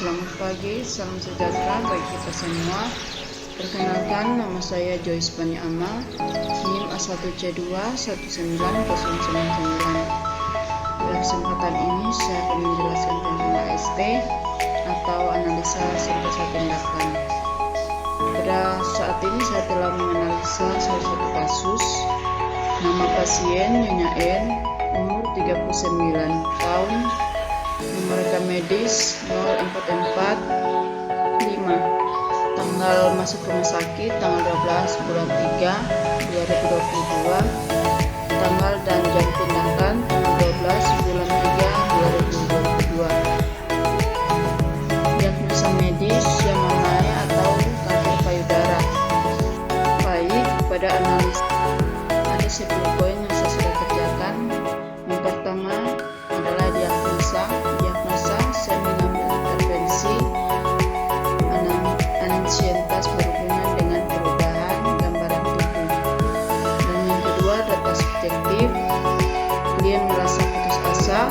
selamat pagi, salam sejahtera bagi kita semua. Perkenalkan, nama saya Joyce Bani Amal, NIM A1C2190099. Pada kesempatan ini saya akan menjelaskan tentang AST atau analisa sintesa tindakan. Pada saat ini saya telah menganalisa salah satu kasus. Nama pasien Nyonya N, umur 39 tahun, nomor rekam medis 0445, tanggal masuk rumah sakit tanggal 12 bulan 3 2022, tanggal dan jam tindakan tanggal 12 bulan 3 2022. Diagnosa medis pneumonia atau kanker payudara. Baik, pada analisa ada 10 poin yang saya sudah kerjakan. Yang pertama adalah diagnosa saya mengambil intervensi ansientas berhubungan dengan perubahan gambaran tubuh. Dan yang kedua, data subjektif, klien merasa putus asa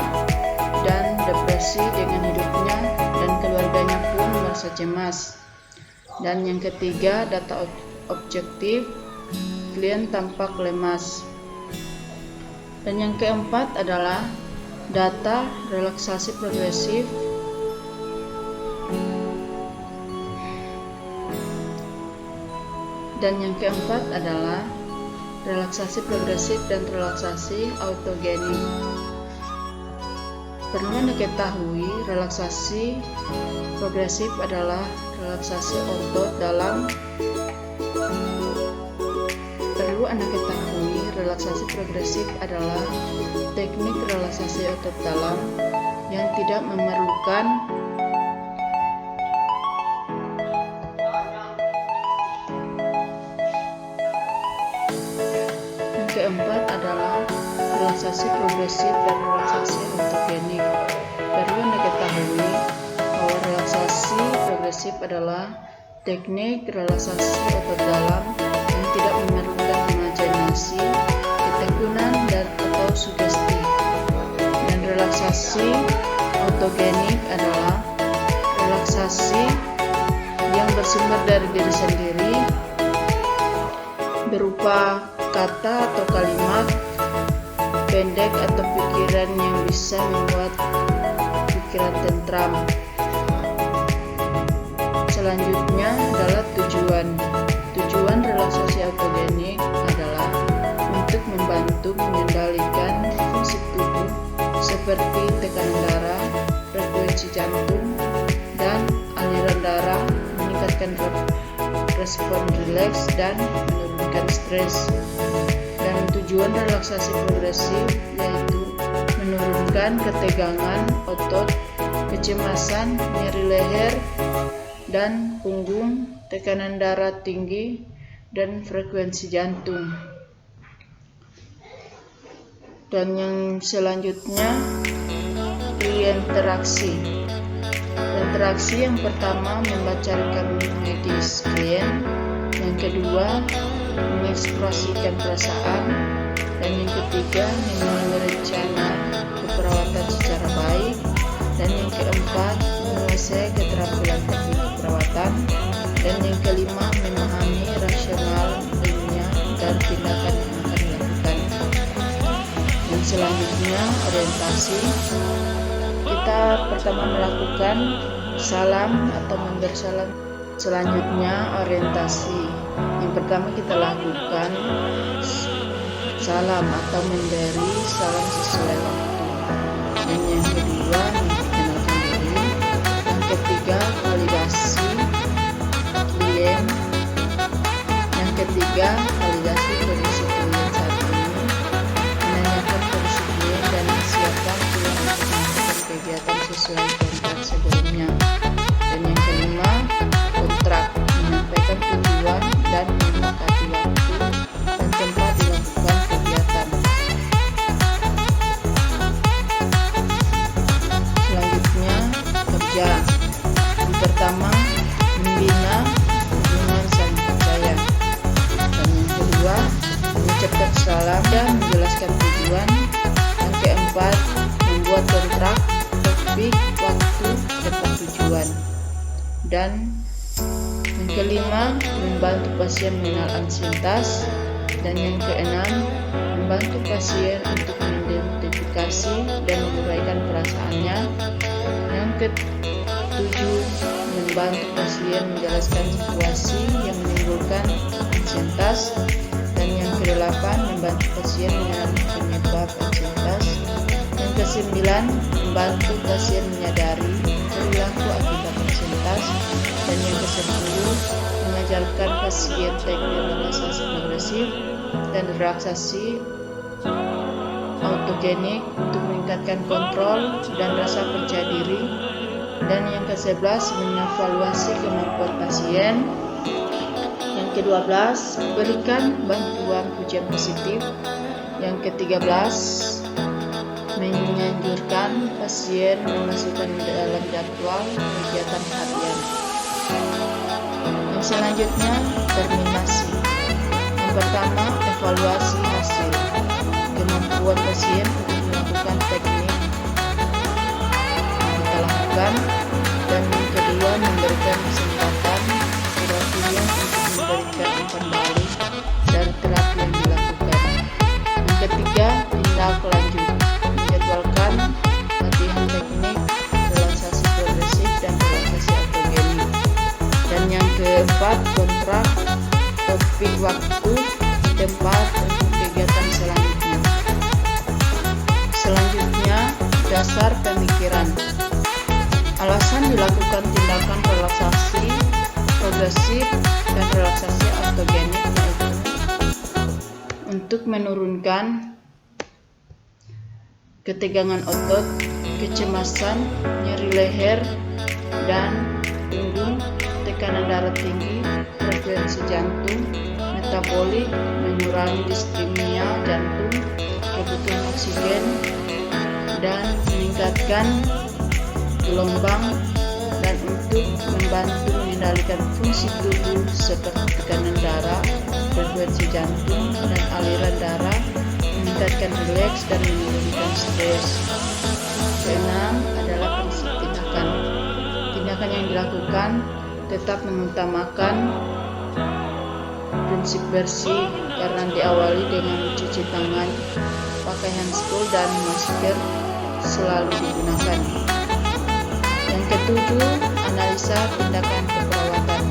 dan depresi dengan hidupnya dan keluarganya pun merasa cemas. Dan yang ketiga, data objektif, klien tampak lemas. Dan yang keempat adalah data relaksasi progresif dan relaksasi autogenik. Perlu Anda ketahui, relaksasi progresif adalah relaksasi otot dalam. Relaksasi progresif adalah teknik relaksasi otot dalam yang tidak memerlukan yang keempat adalah relaksasi progresif dan relaksasi autogenik. Perlu Anda ketahui bahwa relaksasi progresif adalah teknik relaksasi otot dalam yang tidak memerlukan imajinasi, ketekunan dan atau sugesti. Dan relaksasi autogenik adalah relaksasi yang bersumber dari diri sendiri berupa kata atau kalimat pendek atau pikiran yang bisa membuat pikiran tentram. Selanjutnya adalah tujuan relaksasi autogenik adalah untuk membantu mengendalikan fungsi tubuh seperti tekanan darah, frekuensi jantung, dan aliran darah, meningkatkan respon rileks dan menurunkan stres. Dan tujuan relaksasi progresif yaitu menurunkan ketegangan otot, kecemasan, nyeri leher dan punggung, tekanan darah tinggi, dan frekuensi jantung. Dan yang selanjutnya, interaksi yang pertama membaca rekam medis klien, yang kedua mengekspresikan perasaan, dan yang ketiga memiliki rencana keperawatan secara baik, dan yang keempat menguasai keterampilan teknik keperawatan, dan yang kelima memahami rasional ilmiah dan tindakan yang akan dilakukan. Dan selanjutnya orientasi. Kita pertama melakukan salam atau memberi salam. Selanjutnya orientasi. Yang pertama kita lakukan salam atau memberi salam sesuai waktu. Dan yang kedua memperkenalkan diri. Yang ketiga validasi klien. Yang ketiga validasi kondisi klien saat ini, menanyakan kondisi klien dan siapkan klien untuk melakukan kegiatan sesuai kontrak sebelumnya. Dan yang kelima kontrak, menyampaikan tujuan dan menyepakati waktu dan tempat dilakukan kegiatan. Selanjutnya kerja. Yang pertama membina hubungan saling percaya, dan yang kedua mengucapkan salam dan menjelaskan tujuan. Yang keempat membuat kontrak, topik, waktu, tempat tujuan. tujuan. Dan yang kelima, membantu pasien mengenal ansientas. Dan yang keenam, membantu pasien untuk mengidentifikasi dan menguraikan perasaannya. Yang ketujuh, membantu pasien menjelaskan situasi yang menimbulkan ansientas. Dan yang kedelapan, membantu pasien mengenali penyebab ansientas. Yang kesembilan, membantu pasien menyadari perilaku akibat ansientas. Dan yang ke-10, mengajarkan pasien teknik relaksasi progresif dan relaksasi autogenik untuk meningkatkan kontrol dan rasa percaya diri. Dan yang ke-11, mengevaluasi kemampuan pasien. Yang ke-12, berikan bantuan pujian positif. Yang ke-13, menganjurkan pasien memasukkan dalam jadwal kegiatan harian. Yang selanjutnya, terminasi. Yang pertama, evaluasi hasil kemampuan pasien untuk melakukan teknik yang kita lakukan. Dan yang kedua, memberikan kesempatan terapinya untuk memberikan umpan balik dari terapi yang dilakukan. Yang ketiga, tindak lanjut, menjadwalkan latihan teknik relaksasi progresif dan relaksasi autogenik. Dan yang keempat, kontrak topik waktu tempat untuk kegiatan selanjutnya. Selanjutnya, dasar pemikiran. Alasan dilakukan tindakan relaksasi progresif dan relaksasi autogenik yaitu untuk menurunkan ketegangan otot, kecemasan, nyeri leher dan punggung, tekanan darah tinggi, frekuensi jantung, metabolik, mengurangi diskrimia jantung, kebutuhan oksigen, dan meningkatkan gelombang, dan untuk membantu mengendalikan fungsi tubuh seperti tekanan darah, frekuensi jantung, dan aliran darah, meningkatkan rileks dan menurunkan stres. Keenam adalah prinsip tindakan. Tindakan yang dilakukan tetap mengutamakan prinsip bersih karena diawali dengan mencuci tangan, pakai handspray dan masker selalu digunakan. Yang ketujuh, analisa tindakan keperawatan.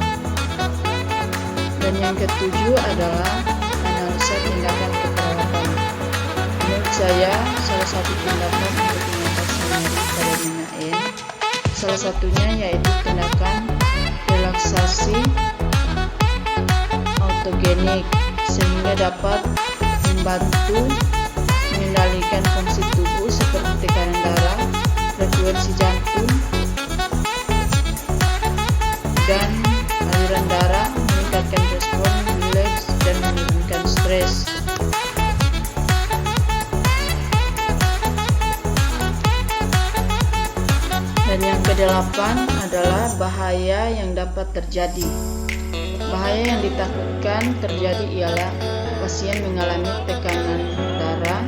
Dan yang ketujuh adalah analisa tindakan keperawatan. Menurut saya, salah satu tindakan untuk mengatasi nyeri pada nina salah satunya yaitu tindakan relaksasi autogenik sehingga dapat membantu mengendalikan fungsi tubuh seperti tekanan darah, frekuensi jantung, dan aliran darah, meningkatkan respon rileks dan menurunkan stres. Dan yang kedelapan adalah bahaya yang dapat terjadi. Bahaya yang ditakutkan terjadi ialah pasien mengalami tekanan darah,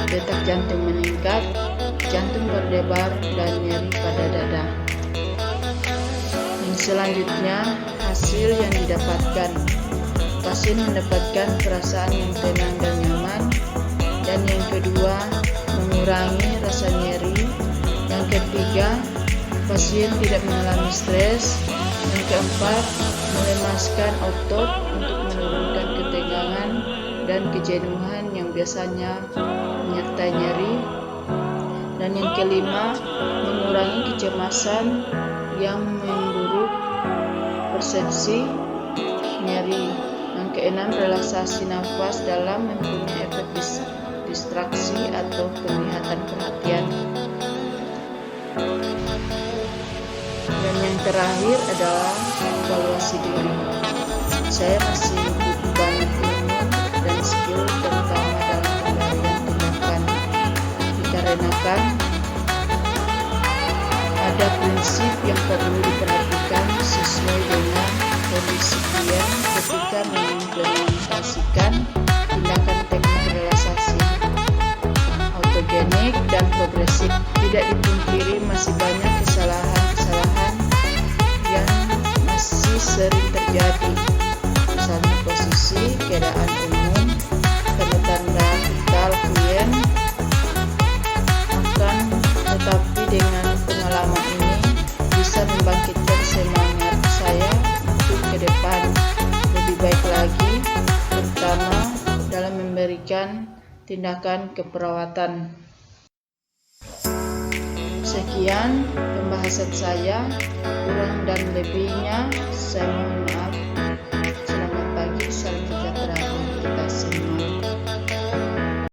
detak jantung meningkat, jantung berdebar, dan nyeri pada dada. Yang selanjutnya, hasil yang didapatkan. Pasien mendapatkan perasaan yang tenang dan nyaman. Dan yang kedua, mengurangi rasa nyeri. Yang ketiga, pasien tidak mengalami stres. Yang keempat, melemaskan otot untuk menurunkan ketegangan dan kejenuhan yang biasanya menyertai nyeri. Dan yang kelima, mengurangi kecemasan yang memburuk persepsi nyeri. Yang keenam, relaksasi nafas dalam mempunyai efek distraksi atau penglihatan perhatian. Dan yang terakhir adalah evaluasi diri. Saya masih butuh banyak ilmu dan skill terutama dalam pengendalian tindakan dikarenakan ada prinsip yang perlu diperhatikan sesuai dengan kondisi klien ketika mengimplementasikan tindakan teknik relaksasi autogenik dan progresif. Tidak dipungkiri masih banyak kesalahan-kesalahan perbedaan umum, tanda-tanda vital klien tetapi dengan pengalaman ini bisa membangkitkan semangat saya untuk ke depan lebih baik lagi, terutama dalam memberikan tindakan keperawatan. Sekian pembahasan saya, kurang dan lebihnya saya mohon maaf.